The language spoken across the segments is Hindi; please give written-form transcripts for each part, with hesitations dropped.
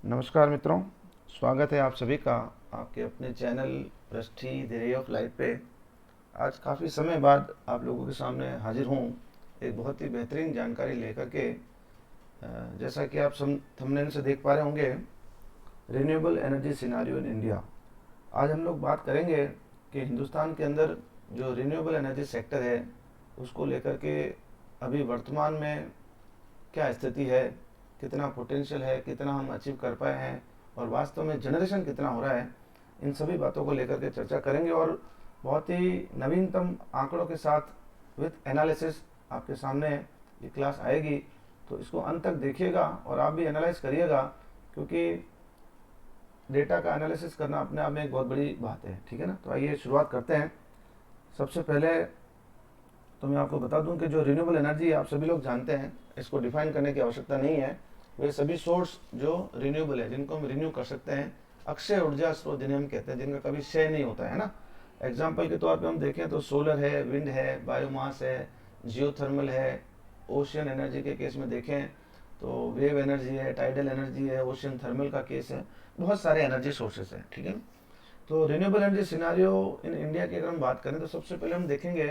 नमस्कार मित्रों, स्वागत है आप सभी का आपके अपने चैनल पृष्ठी द रे ऑफ लाइट पे। आज काफ़ी समय बाद आप लोगों के सामने हाजिर हूँ एक बहुत ही बेहतरीन जानकारी लेकर के। जैसा कि आप थंबनेल से देख पा रहे होंगे, renewable energy scenario in India. आज हम लोग बात करेंगे कि हिंदुस्तान के अंदर जो रिन्यूएबल एनर्जी सेक्टर है उसको लेकर के अभी वर्तमान में क्या स्थिति है, कितना पोटेंशियल है, कितना हम अचीव कर पाए हैं और वास्तव में जनरेशन कितना हो रहा है। इन सभी बातों को लेकर के चर्चा करेंगे और बहुत ही नवीनतम आंकड़ों के साथ विथ एनालिसिस आपके सामने ये क्लास आएगी। तो इसको अंत तक देखिएगा और आप भी एनालाइज करिएगा, क्योंकि डेटा का एनालिसिस करना अपने आप में एक बहुत बड़ी बात है। ठीक है ना। तो आइए शुरुआत करते हैं। सबसे पहले तो मैं आपको बता दूं कि जो रिन्यूएबल एनर्जी आप सभी लोग जानते हैं, इसको डिफाइन करने की आवश्यकता नहीं है। वे सभी सोर्स जो रिन्यूएबल है, जिनको हम रिन्यू कर सकते हैं, अक्षय ऊर्जा स्रोत जिन्हें हम कहते हैं, जिनका कभी क्षय नहीं होता है ना। एग्जाम्पल के तौर पे हम देखें तो सोलर है, विंड है, बायोमास है, जियोथर्मल है। ओशियन एनर्जी के केस में देखें तो वेव एनर्जी है, टाइडल एनर्जी है, ओशियन थर्मल का केस है। बहुत सारे एनर्जी सोर्सेस हैं। ठीक है। तो renewable energy scenario in India की अगर हम बात करें तो सबसे पहले हम देखेंगे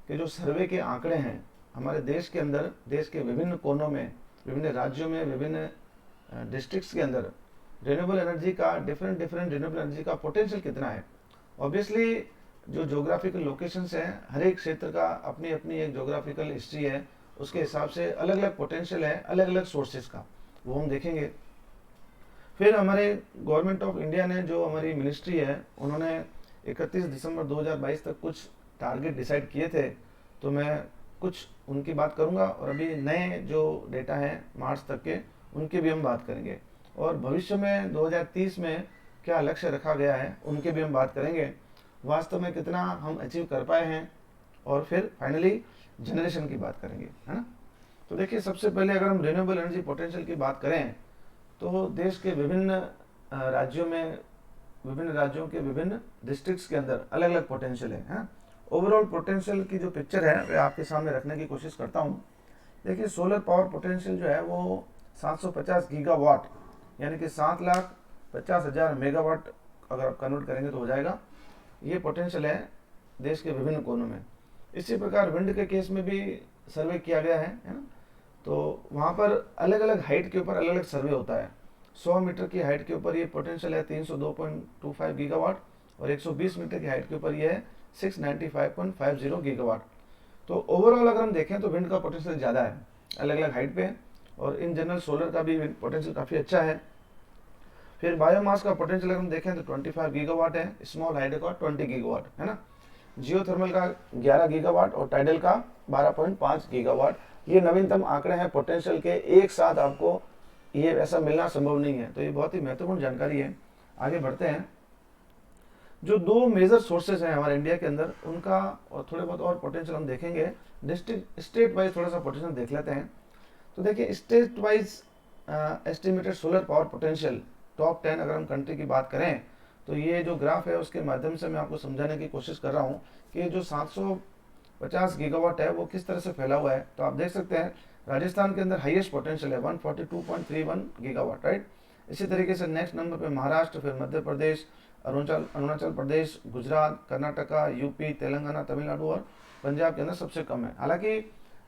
कि जो सर्वे के आंकड़े हैं हमारे देश के अंदर, देश के विभिन्न कोनों में, विभिन्न राज्यों में, विभिन्न डिस्ट्रिक्ट्स के अंदर रिन्यूएबल एनर्जी का डिफरेंट रिन्यूएबल एनर्जी का पोटेंशियल कितना है। ऑब्वियसली जो जोग्राफिकल लोकेशंस हैं, हर एक क्षेत्र का अपनी अपनी एक जोग्राफिकल हिस्ट्री है, उसके हिसाब से अलग अलग पोटेंशियल है, अलग अलग सोर्सेज का, वो हम देखेंगे। फिर हमारे गवर्नमेंट ऑफ इंडिया ने, जो हमारी मिनिस्ट्री है, उन्होंने 31 दिसंबर 2022 तक कुछ टारगेट डिसाइड किए थे। तो मैं कुछ उनकी बात करूंगा और अभी नए जो डेटा हैं मार्च तक के, उनकी भी हम बात करेंगे। और भविष्य में 2030 में क्या लक्ष्य रखा गया है उनके भी हम बात करेंगे, वास्तव में कितना हम अचीव कर पाए हैं, और फिर फाइनली जनरेशन की बात करेंगे, है ना। तो देखिए, सबसे पहले अगर हम रिन्यूएबल एनर्जी पोटेंशियल की बात करें तो देश के विभिन्न राज्यों में, विभिन्न राज्यों के विभिन्न डिस्ट्रिक्ट्स के अंदर अलग अलग पोटेंशियल है। ओवरऑल पोटेंशियल की जो पिक्चर है वह आपके सामने रखने की कोशिश करता हूँ। देखिए, सोलर पावर पोटेंशियल जो है वो 750 गीगावाट, यानी कि 7,50,000 मेगावाट अगर आप कन्वर्ट करेंगे तो हो जाएगा। ये पोटेंशियल है देश के विभिन्न कोनों में। इसी प्रकार विंड के केस में भी सर्वे किया गया है ना। तो वहाँ पर अलग अलग हाइट के ऊपर अलग अलग सर्वे होता है। 100 मीटर की हाइट के ऊपर ये पोटेंशियल है 302.25 गीगावाट, और 120 मीटर की हाइट के ऊपर ये है 695.50 गीगावाट। तो ओवरऑल अगर हम देखें तो विंड का पोटेंशियल ज़्यादा है अलग अलग हाइट पे, और इन जनरल सोलर का भी पोटेंशियल काफ़ी अच्छा है। फिर बायोमास का पोटेंशियल अगर हम देखें तो 25 गीगावाट है, स्मॉल हाइडल का 20 गीगावाट, है ना। जियोथर्मल का 11 गीगावाट और टाइडल का 12.5 गीगावाट। ये नवीनतम आंकड़े हैं पोटेंशियल के। एक साथ आपको ये ऐसा मिलना संभव नहीं है, तो ये बहुत ही महत्वपूर्ण जानकारी है। आगे बढ़ते हैं। जो दो मेजर सोर्सेज हैं हमारे इंडिया के अंदर, उनका और थोड़े बहुत और पोटेंशियल हम देखेंगे। डिस्ट्रिक्ट स्टेट वाइज थोड़ा सा पोटेंशियल देख लेते हैं। तो देखिए, state wise estimated solar power potential top 10 अगर हम कंट्री की बात करें तो ये जो ग्राफ है उसके माध्यम से मैं आपको समझाने की कोशिश कर रहा हूँ कि जो 750 गीगावाट है वो किस तरह से फैला हुआ है। तो आप देख सकते हैं राजस्थान के अंदर हाईएस्ट पोटेंशियल है 142.31 गीगावाट, राइट। इसी तरीके से नेक्स्ट नंबर पे महाराष्ट्र, फिर मध्य प्रदेश, अरुणाचल प्रदेश, गुजरात, कर्नाटका, यूपी, तेलंगाना, तमिलनाडु और पंजाब के अंदर सबसे कम है। हालांकि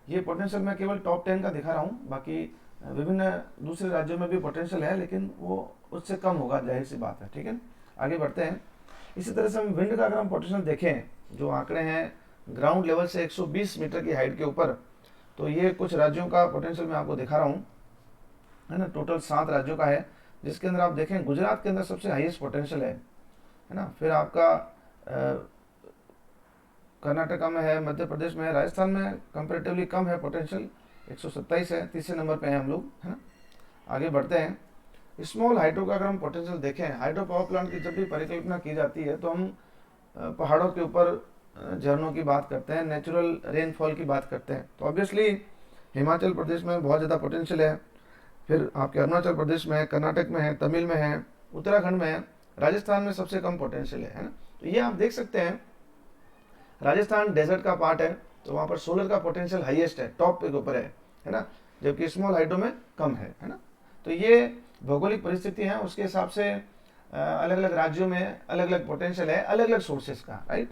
ये पोटेंशियल मैं केवल टॉप 10 का दिखा रहा हूँ, बाकी विभिन्न दूसरे राज्यों में भी पोटेंशियल है, लेकिन वो उससे कम होगा, जाहिर सी बात है। ठीक है, आगे बढ़ते हैं। इसी तरह से हम विंड का अगर हम पोटेंशियल देखें, जो आंकड़े हैं ग्राउंड लेवल से 120 मीटर की हाइट के ऊपर, तो ये कुछ राज्यों का पोटेंशियल मैं आपको दिखा रहा हूँ, है ना। टोटल 7 राज्यों का है, जिसके अंदर आप देखें गुजरात के अंदर सबसे हाईएस्ट पोटेंशियल है ना। फिर आपका कर्नाटका में है, मध्य प्रदेश में है, राजस्थान में कंपेरेटिवली कम है पोटेंशियल, 127 है, तीसरे नंबर पे हैं हम लोग, है ना। आगे बढ़ते हैं। स्मॉल हाइड्रो का अगर हम पोटेंशियल देखें, हाइड्रो पावर प्लांट की जब भी परिकल्पना की जाती है तो हम पहाड़ों के ऊपर झरनों की बात करते हैं, नेचुरल रेनफॉल की बात करते हैं। तो ऑब्वियसली हिमाचल प्रदेश में बहुत ज़्यादा पोटेंशियल है, फिर आपके अरुणाचल प्रदेश में है, कर्नाटक में है, तमिल में है, उत्तराखंड में है, राजस्थान में सबसे कम पोटेंशियल है ना। तो ये आप देख सकते हैं, राजस्थान डेजर्ट का पार्ट है, तो वहाँ पर सोलर का पोटेंशियल हाईएस्ट है, टॉप पे ऊपर है ना, जबकि स्मॉल हाइड्रो में कम है ना। तो ये भौगोलिक परिस्थिति है उसके हिसाब से अलग अलग राज्यों में अलग अलग पोटेंशियल है, अलग अलग सोर्सेज का, राइट।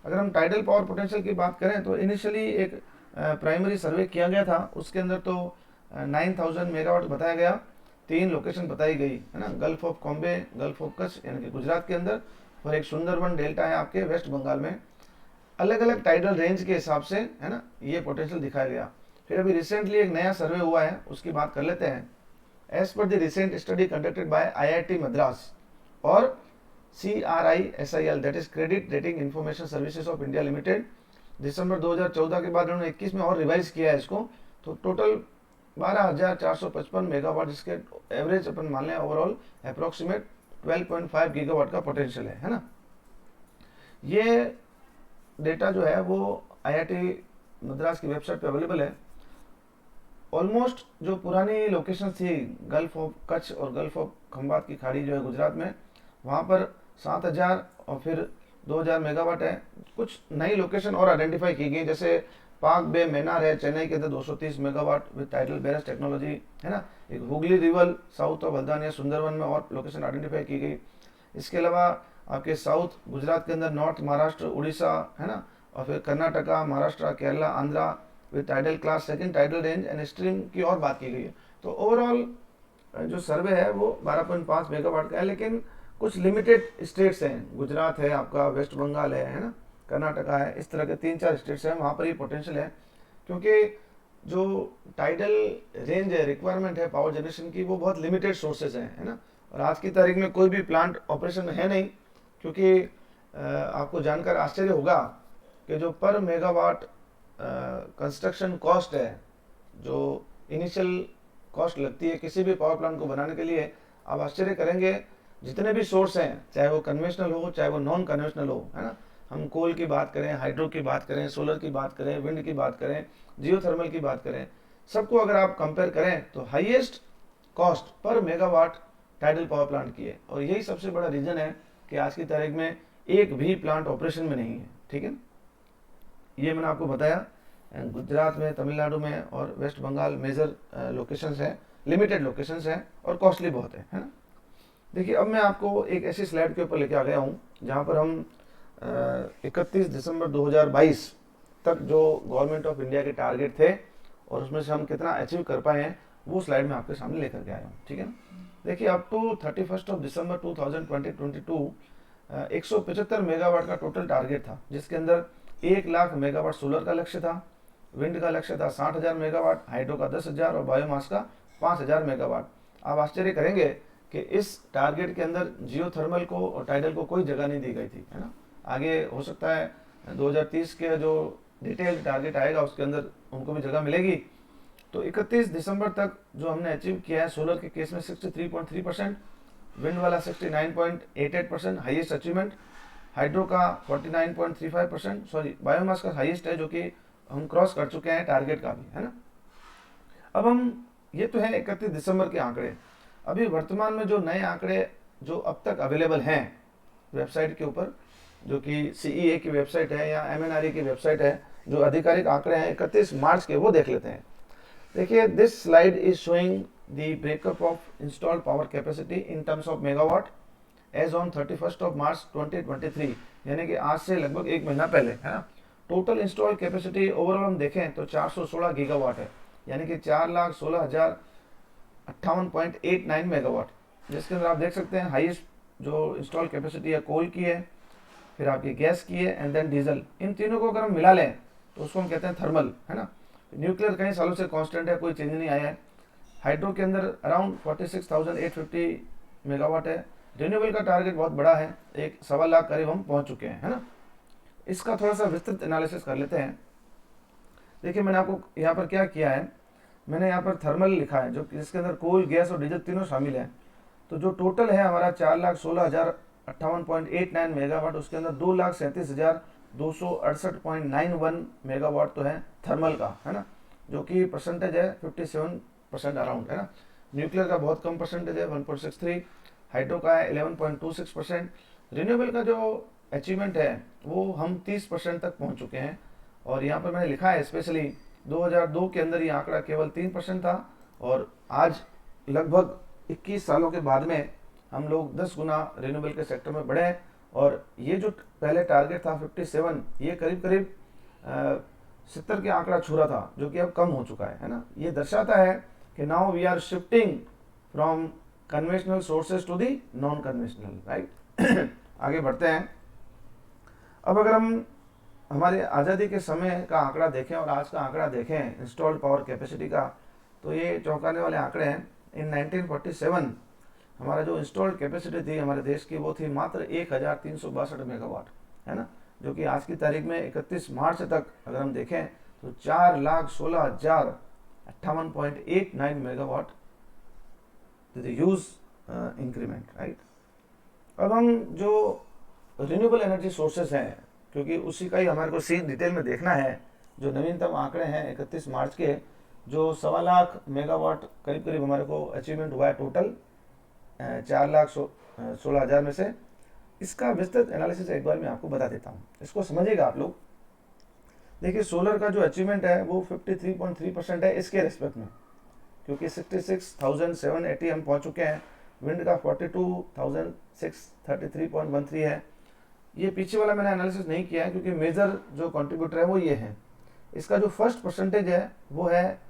अगर हम टाइडल पावर पोटेंशियल की बात करें तो इनिशियली एक प्राइमरी सर्वे किया गया था, उसके अंदर तो 9000 मेगावाट बताया गया। 3 लोकेशन बताई गई है ना, gulf of Cambay, gulf of Kutch यानी कि गुजरात के अंदर, और एक सुंदरबन डेल्टा है आपके वेस्ट बंगाल में। अलग अलग टाइडल रेंज के हिसाब से है ना ये पोटेंशियल दिखाया गया। फिर अभी रिसेंटली एक नया सर्वे हुआ है, उसकी बात कर लेते हैं। As per the recent study conducted by IIT Madras और CRISIL, that is credit rating information services of India limited, दिसंबर 2014 के बाद उन्होंने 21 में और रिवाइज किया है इसको। तो टोटल 12,455 मेगावाट, जिसके एवरेज अपन मान लें ओवरऑल अप्रोक्सीमेट 12.5 गीगावाट का पोटेंशियल है ना। ये डेटा जो है वो IIT मद्रास की वेबसाइट पे अवेलेबल है। ऑलमोस्ट जो पुरानी लोकेशन थी गल्फ ऑफ कच्छ और गल्फ ऑफ खंबात की खाड़ी जो है गुजरात में, वहाँ पर 7000 और फिर 2000 मेगावाट है। कुछ नई लोकेशन और आइडेंटिफाई की गई, जैसे पाक बे मैनार है चेन्नई के अंदर 230 megawatt with tidal barrage technology है ना। एक Hooghly river south of Haldwani Sundarban में और लोकेशन आइडेंटिफाई की गई। इसके अलावा आपके साउथ गुजरात के अंदर नॉर्थ महाराष्ट्र उड़ीसा है ना, और फिर Karnataka, Maharashtra, Kerala, Andhra with tidal class second tidal range and stream की और बात की गई है। तो ओवरऑल जो सर्वे है वो 12.5 मेगावाट का है, लेकिन कुछ लिमिटेड स्टेट्स हैं, गुजरात है आपका, वेस्ट बंगाल है ना, कर्नाटका है, इस तरह के 3-4 स्टेट्स हैं वहाँ पर ये पोटेंशियल है। क्योंकि जो टाइडल रेंज है, रिक्वायरमेंट है पावर जनरेशन की, वो बहुत लिमिटेड सोर्सेज हैं है ना। और आज की तारीख में कोई भी प्लांट ऑपरेशन में है नहीं, क्योंकि आपको जानकर आश्चर्य होगा कि जो पर मेगावाट कंस्ट्रक्शन कॉस्ट है, जो इनिशियल कॉस्ट लगती है किसी भी पावर प्लांट को बनाने के लिए, आप आश्चर्य करेंगे जितने भी सोर्स हैं, चाहे वो कन्वेंशनल हो चाहे वो नॉन कन्वेंशनल हो है ना, हम कोल की बात करें, हाइड्रो की बात करें, सोलर की बात करें, विंड की बात करें, जियोथर्मल की बात करें, सबको अगर आप कंपेयर करें तो highest cost per megawatt tidal power plant की है। और यही सबसे बड़ा रीजन है कि आज की तारीख में एक भी प्लांट ऑपरेशन में नहीं है, ठीक है। ये मैंने आपको बताया गुजरात में, तमिलनाडु में और वेस्ट बंगाल मेजर लोकेशंस हैं, लिमिटेड लोकेशंस हैं और कॉस्टली बहुत है ना। देखिए अब मैं आपको एक ऐसी स्लाइड के ऊपर लेके आ गया हूँ जहाँ पर हम 31 दिसंबर 2022 तक जो गवर्नमेंट ऑफ इंडिया के टारगेट थे और उसमें से हम कितना अचीव कर पाए हैं वो स्लाइड में आपके सामने लेकर के आया हूँ, ठीक है ना। देखिए अप टू 31 दिसंबर 2022 175 मेगावाट का टोटल टारगेट था, जिसके अंदर 1 लाख मेगावाट सोलर का लक्ष्य था, विंड का लक्ष्य था 60,000 मेगावाट, हाइड्रो का 10,000 और बायोमास का 5,000 मेगावाट। आप आश्चर्य करेंगे कि इस टारगेट के अंदर जियोथर्मल को और टाइडल को कोई जगह नहीं दी गई थी है ना। आगे हो सकता है 2030 के जो डिटेल टारगेट आएगा उसके अंदर उनको भी जगह मिलेगी। तो 31 दिसंबर तक जो हमने अचीव किया है, सोलर के केस में 63.3%, विंड वाला 69.88% हाईएस्ट अचीवमेंट, हाइड्रो का 49.35%, सॉरी बायोमास का हाईएस्ट है जो कि हम क्रॉस कर चुके हैं टारगेट का भी है ना। अब हम ये तो है 31 दिसंबर के आंकड़े। अभी वर्तमान में जो नए आंकड़े जो अब तक अवेलेबल हैं वेबसाइट के ऊपर, जो कि CEA की वेबसाइट है या MNRE की वेबसाइट है, जो आधिकारिक आंकड़े हैं 31 मार्च के, वो देख लेते हैं। देखिए this slide is showing the breakup of installed power capacity in terms of megawatt as on 31 March 2023, यानी कि आज से लगभग 1 महीना पहले है ना। टोटल इंस्टॉल कैपेसिटी ओवरऑल हम देखें तो 416 गीगावाट है, यानी कि 4,16,058.89 मेगावाट, जिसके अंदर आप देख सकते हैं हाईएस्ट जो इंस्टॉल कैपेसिटी है कोल की है, फिर आपकी गैस की है एंड देन डीजल। इन तीनों को अगर हम मिला लें तो उसको हम कहते हैं थर्मल है ना। न्यूक्लियर कई सालों से कांस्टेंट है, कोई चेंज नहीं आया है। हाइड्रो के अंदर अराउंड 46,850 मेगावाट है। रिन्यूएबल का टारगेट बहुत बड़ा है, 1.25 लाख करीब हम पहुंच चुके हैं है ना। इसका थोड़ा सा विस्तृत एनालिसिस कर लेते हैं। देखिए मैंने आपको यहाँ पर क्या किया है, मैंने यहाँ पर थर्मल लिखा है जो जिसके अंदर कोल, गैस और डीजल तीनों शामिल है। तो जो टोटल है हमारा 4,16,058.89 मेगावाट, उसके अंदर 2,37,268.91 मेगावाट तो है थर्मल का है ना, जो कि परसेंटेज है 57% अराउंड है ना। न्यूक्लियर का बहुत कम परसेंटेज है 1.63, हाइड्रो का है 11.26%। रिन्यूएबल का जो अचीवमेंट है वो हम 30% तक पहुंच चुके हैं। और यहाँ पर मैंने लिखा है स्पेशली 2002 के अंदर ये आंकड़ा केवल 3% था और आज लगभग 21 सालों के बाद में हम लोग 10 गुना रिन्यूएबल के सेक्टर में बढ़े हैं। और ये जो पहले टारगेट था 57, ये करीब करीब 70 के आंकड़ा छू रहा था, जो कि अब कम हो चुका है ना। ये दर्शाता है कि now we are shifting from conventional sources to the non conventional, right. आगे बढ़ते हैं। अब अगर हम हमारे आज़ादी के समय का आंकड़ा देखें और आज का आंकड़ा देखें इंस्टॉल्ड पावर कैपेसिटी का, तो ये चौंकाने वाले आंकड़े हैं। इन 1947 हमारा जो इंस्टॉल्ड कैपेसिटी थी हमारे देश की, वो थी मात्र 1362 मेगावाट, है ना, जो कि आज की तारीख में 31 मार्च तक अगर हम देखें तो 4,16,058.89 मेगावाट यूज इंक्रीमेंट, राइट। अब हम जो रिन्यूएबल एनर्जी सोर्सेस हैं, क्योंकि उसी का ही हमारे को सीन डिटेल में देखना है, जो नवीनतम आंकड़े हैं 31 मार्च के, जो 1.25 लाख मेगावाट करीब करीब हमारे को अचीवमेंट हुआ है टोटल 4,16,000 में से। इसका विस्तृत एनालिसिस एक बार मैं आपको बता देता हूँ, इसको समझिएगा आप लोग। देखिए सोलर का जो अचीवमेंट है वो 53.3% है इसके रेस्पेक्ट में, क्योंकि 66,780 हम पहुँच चुके हैं। विंड का 42,633.13 है। ये पीछे वाला मैंने एनालिसिस नहीं किया है, क्योंकि मेजर जो कंट्रीब्यूटर है वो ये है। इसका जो फर्स्ट परसेंटेज है वो है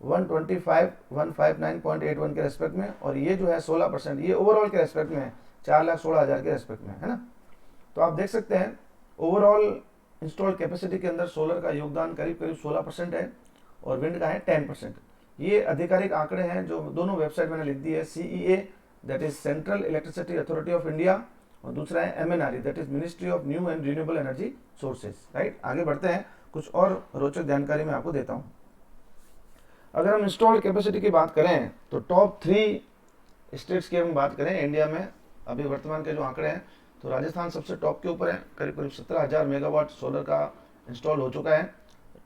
125,159.81 के रेस्पेक्ट में, और ये जो है 16%, ये ओवरऑल के रेस्पेक्ट में है, 4,16,000 के रेस्पेक्ट में, है ना। तो आप देख सकते हैं ओवरऑल इंस्टॉल्ड कैपेसिटी के अंदर सोलर का योगदान करीब करीब 16% है और विंड का है 10%। ये आधिकारिक आंकड़े हैं जो दोनों वेबसाइट मैंने लिख दी है, CEA that is central electricity authority of India, और दूसरा है MNRE that is ministry of new and renewable energy sources, right. आगे बढ़ते हैं, कुछ और रोचक जानकारी मैं आपको देता हूं। अगर हम इंस्टॉल्ड कैपेसिटी की बात करें तो टॉप 3 स्टेट्स की हम बात करें इंडिया में, अभी वर्तमान के जो आंकड़े हैं, तो राजस्थान सबसे टॉप के ऊपर है, करीब करीब 17,000 मेगावाट सोलर का इंस्टॉल हो चुका है।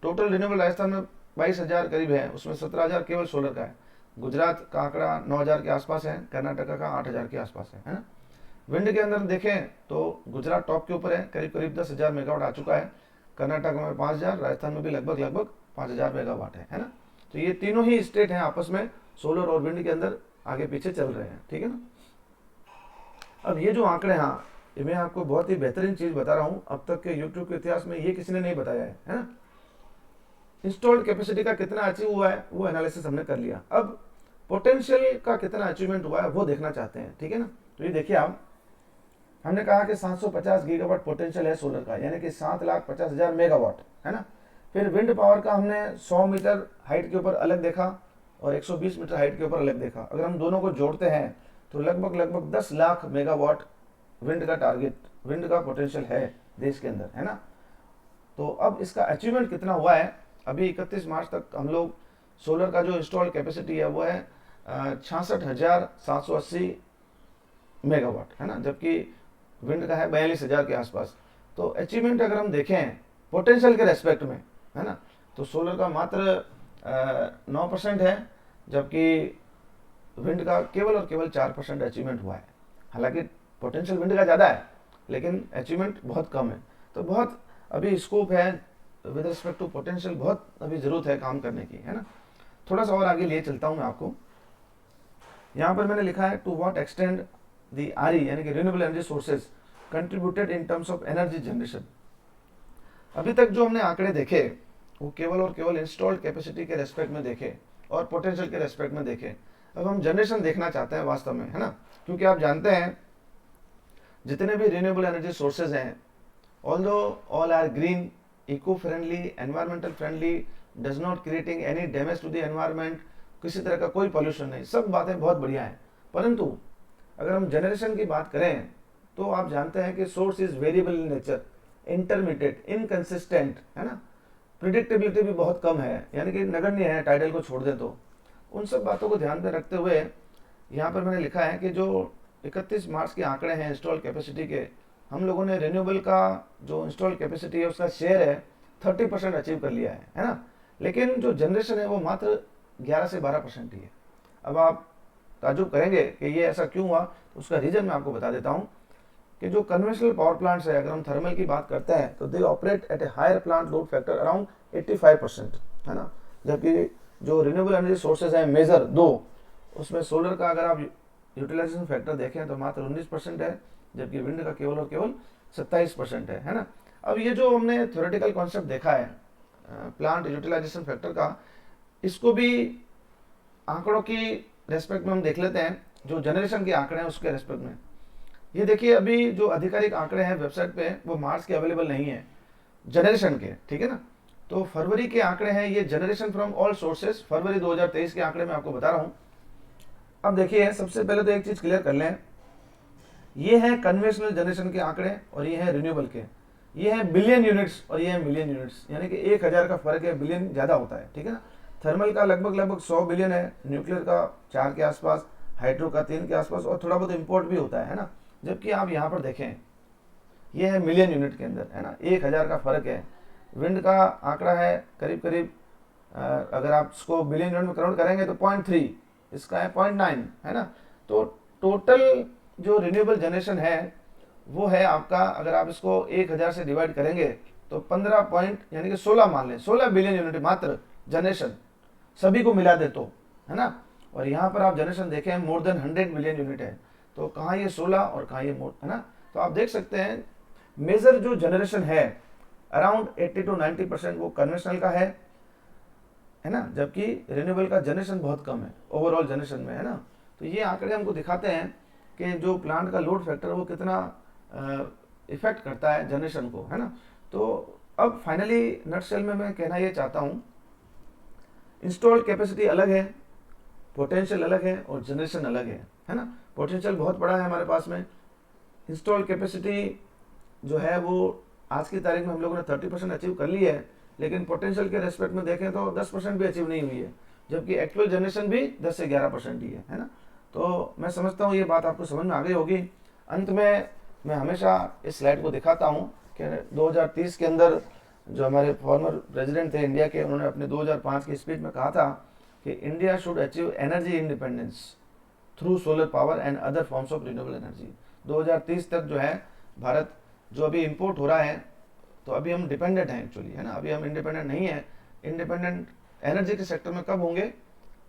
टोटल रिन्यूएबल राजस्थान में 22,000 करीब है, उसमें 17,000 केवल सोलर का है। गुजरात का आंकड़ा 9,000 के आसपास है, कर्नाटका का 8,000 के आसपास है ना। विंड के अंदर देखें तो गुजरात टॉप के ऊपर है, करीब करीब 10,000 मेगावाट आ चुका है। कर्नाटक में 5,000, राजस्थान में भी लगभग 5,000 मेगावाट है ना। तो ये तीनों ही स्टेट हैं आपस में सोलर और विंड के अंदर आगे पीछे चल रहे हैं, ठीक है ना। अब ये जो आंकड़े हैं, ये मैं आपको बहुत ही बेहतरीन चीज बता रहा हूं, अब तक के यूट्यूब के इतिहास में ये किसी ने नहीं बताया है ना। इंस्टॉल्ड कैपेसिटी का कितना अचीव हुआ है वो एनालिसिस हमने कर लिया। अब पोटेंशियल का कितना अचीवमेंट हुआ है वो देखना चाहते हैं, ठीक है ना। तो ये देखिए आप, हमने कहा कि 750 गीगावाट पोटेंशियल है सोलर का, यानी कि 7,50,000 मेगावाट, है ना। फिर विंड पावर का हमने 100 मीटर हाइट के ऊपर अलग देखा और 120 मीटर हाइट के ऊपर अलग देखा। अगर हम दोनों को जोड़ते हैं तो लगभग 10 लाख मेगावाट विंड का टारगेट, विंड का पोटेंशियल है देश के अंदर, है ना। तो अब इसका अचीवमेंट कितना हुआ है, अभी 31 मार्च तक हम लोग सोलर का जो इंस्टॉल्ड कैपेसिटी है वो है 66,780 मेगावाट, है ना, जबकि विंड का है 42,000 के आसपास। तो अचीवमेंट अगर हम देखें पोटेंशियल के रेस्पेक्ट में, है ना, तो सोलर का मात्र 9% है, जबकि विंड का केवल और केवल 4% अचीवमेंट हुआ है। हालांकि पोटेंशियल विंड का ज़्यादा है लेकिन अचीवमेंट बहुत कम है। तो बहुत अभी स्कोप है विद रिस्पेक्ट टू पोटेंशियल, बहुत अभी ज़रूरत है काम करने की, है ना। थोड़ा सा और आगे लिए चलता हूँ मैं आपको। यहाँ पर मैंने लिखा है to what extend the RE यानी कि renewable energy sources contributed in terms of energy generation. अभी तक जो हमने आंकड़े देखे वो केवल और केवल इंस्टॉल्ड कैपेसिटी के रेस्पेक्ट में देखे और पोटेंशियल के रेस्पेक्ट में देखे। अब हम जनरेशन देखना चाहते हैं वास्तव में, है ना, क्योंकि आप जानते हैं जितने भी रिन्यूएबल एनर्जी सोर्सेज हैं, although all are green, eco friendly, environmental friendly, does not creating any damage to the environment, किसी तरह का कोई पॉल्यूशन नहीं, सब बातें बहुत बढ़िया हैं। परंतु अगर हम जनरेशन की बात करें तो आप जानते हैं कि source is variable in nature, intermediate, inconsistent, है ना, प्रिडिक्टेबिलिटी भी बहुत कम है, यानी कि नगण्य है टाइडल को छोड़ दें तो। उन सब बातों को ध्यान में रखते हुए यहाँ पर मैंने लिखा है कि जो 31 मार्च के आंकड़े हैं इंस्टॉल कैपेसिटी के, हम लोगों ने रिन्यूएबल का जो इंस्टॉल कैपेसिटी है उसका शेयर है 30% अचीव कर लिया है ना। लेकिन जो जनरेशन है वो मात्र 11 से 12% ही है। अब आप ताजुब करेंगे कि ये ऐसा क्यों हुआ, तो उसका रीजन मैं आपको बता देता हूँ कि जो कन्वेंशनल पावर प्लांट्स है, अगर हम थर्मल की बात करते हैं तो they operate at a higher plant load factor around 85%, है ना, जबकि जो रिन्यूएबल एनर्जी सोर्सेज हैं मेजर 2, उसमें सोलर का अगर आप यूटिलाइजेशन फैक्टर देखें तो मात्र 19% है, जबकि विंड का केवल और केवल 27% है ना। अब ये जो हमने थ्योरेटिकल कॉन्सेप्ट देखा है प्लांट यूटिलाइजेशन फैक्टर का, इसको भी आंकड़ों की रेस्पेक्ट में हम देख लेते हैं, जो जनरेशन के आंकड़े हैं उसके रेस्पेक्ट में। ये देखिए, अभी जो आधिकारिक आंकड़े हैं वेबसाइट पे वो मार्च के अवेलेबल नहीं है जनरेशन के, ठीक है ना। तो फरवरी के आंकड़े हैं, ये जनरेशन फ्रॉम ऑल सोर्सेस, फरवरी 2023 के आंकड़े मैं आपको बता रहा हूं। अब देखिए, सबसे पहले तो एक चीज क्लियर कर लें, ये है कन्वेंशनल जनरेशन के आंकड़े और ये है रिन्यूएबल के। ये है बिलियन यूनिट्स और ये है मिलियन यूनिट्स, यानी कि 1000 का फर्क है, बिलियन ज्यादा होता है, ठीक है ना। थर्मल का लगभग 100 बिलियन है, न्यूक्लियर का 4 के आसपास, हाइड्रो का 3 के आसपास, और थोड़ा बहुत इंपोर्ट भी होता है ना। जबकि आप यहाँ पर देखें, ये है मिलियन यूनिट के अंदर, है ना, 1000 का फर्क है। विंड का आंकड़ा है करीब करीब, अगर आप इसको बिलियन यूनिट में कन्वर्ट करेंगे तो 0.3, इसका है 0.9, है ना। तो टोटल जो रिन्यूएबल जनरेशन है वो है आपका, अगर आप इसको 1000 से डिवाइड करेंगे तो 15 पॉइंट यानी कि 16 मान लें, 16 बिलियन यूनिट मात्र जनरेशन, सभी को मिला दे तो, है ना। और यहाँ पर आप जनरेशन देखें मोर देन 100 बिलियन यूनिट है, तो कहाँ ये 16 और कहाँ ये मोर, है ना। तो आप देख सकते हैं मेजर जो जनरेशन है अराउंड 80 to 90% वो कन्वेंशनल का है ना, जबकि रिन्यूएबल का जनरेशन बहुत कम है ओवरऑल जनरेशन में, है ना। तो ये आंकड़े हमको दिखाते हैं कि जो प्लांट का लोड फैक्टर वो कितना इफेक्ट करता है जनरेशन को, है ना। तो अब फाइनली नटशेल में मैं कहना ये चाहता हूँ, इंस्टॉल्ड कैपेसिटी अलग है, पोटेंशियल अलग है और जनरेशन अलग है ना। पोटेंशियल बहुत बड़ा है हमारे पास में, इंस्टॉल्ड कैपेसिटी जो है वो आज की तारीख में हम लोगों ने 30% अचीव कर ली है, लेकिन पोटेंशियल के रेस्पेक्ट में देखें तो 10% भी अचीव नहीं हुई है, जबकि एक्चुअल जनरेशन भी 10 से 11% ही है ना। तो मैं समझता हूँ ये बात आपको समझ में आ गई होगी। अंत में मैं हमेशा इस स्लाइड को दिखाता हूँ कि 2030 के अंदर जो हमारे फॉर्मर प्रेसिडेंट थे इंडिया के, उन्होंने अपने 2005 की स्पीच में कहा था कि India should achieve energy independence through solar power and other forms of renewable energy. 2030 तक जो है भारत, जो अभी इंपोर्ट हो रहा है, तो अभी हम डिपेंडेंट हैं एक्चुअली, है ना, अभी हम इंडिपेंडेंट नहीं है। इंडिपेंडेंट एनर्जी के सेक्टर में कब होंगे,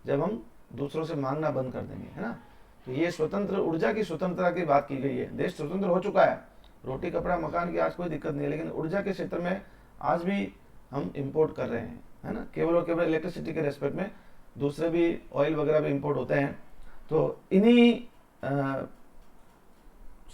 जब हम दूसरों से मांगना बंद कर देंगे, है ना। तो ये स्वतंत्र ऊर्जा की स्वतंत्रता की बात की गई है, देश स्वतंत्र हो चुका है, रोटी कपड़ा मकान की आज कोई दिक्कत नहीं है, लेकिन ऊर्जा के क्षेत्र में आज भी हम इंपोर्ट कर रहे हैं, है ना। केवल और केवल इलेक्ट्रिसिटी के रेस्पेक्ट में, दूसरे भी ऑयल वगैरह भी इंपोर्ट होते हैं। तो इन्हीं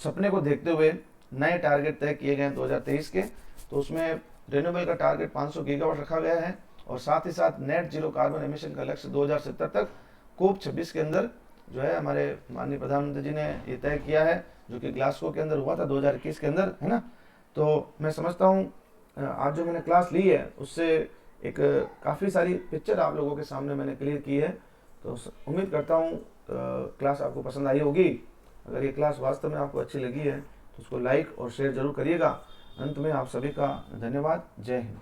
सपने को देखते हुए नए टारगेट तय किए गए हैं 2023 के। तो उसमें रिन्यूएबल का टारगेट 500 गीगावाट रखा गया है, और साथ ही साथ नेट जीरो कार्बन एमिशन का लक्ष्य 2070 तक कोप 26 के अंदर जो है हमारे माननीय प्रधानमंत्री जी ने ये तय किया है, जो कि ग्लासगो के अंदर हुआ था 2021 के अंदर, है ना। तो मैं समझता हूँ आज जो मैंने क्लास ली है उससे एक काफ़ी सारी पिक्चर आप लोगों के सामने मैंने क्लियर की है। तो उम्मीद करता हूँ क्लास आपको पसंद आई होगी। अगर ये क्लास वास्तव में आपको अच्छी लगी है तो उसको लाइक और शेयर जरूर करिएगा। अंत में आप सभी का धन्यवाद। जय हिंद।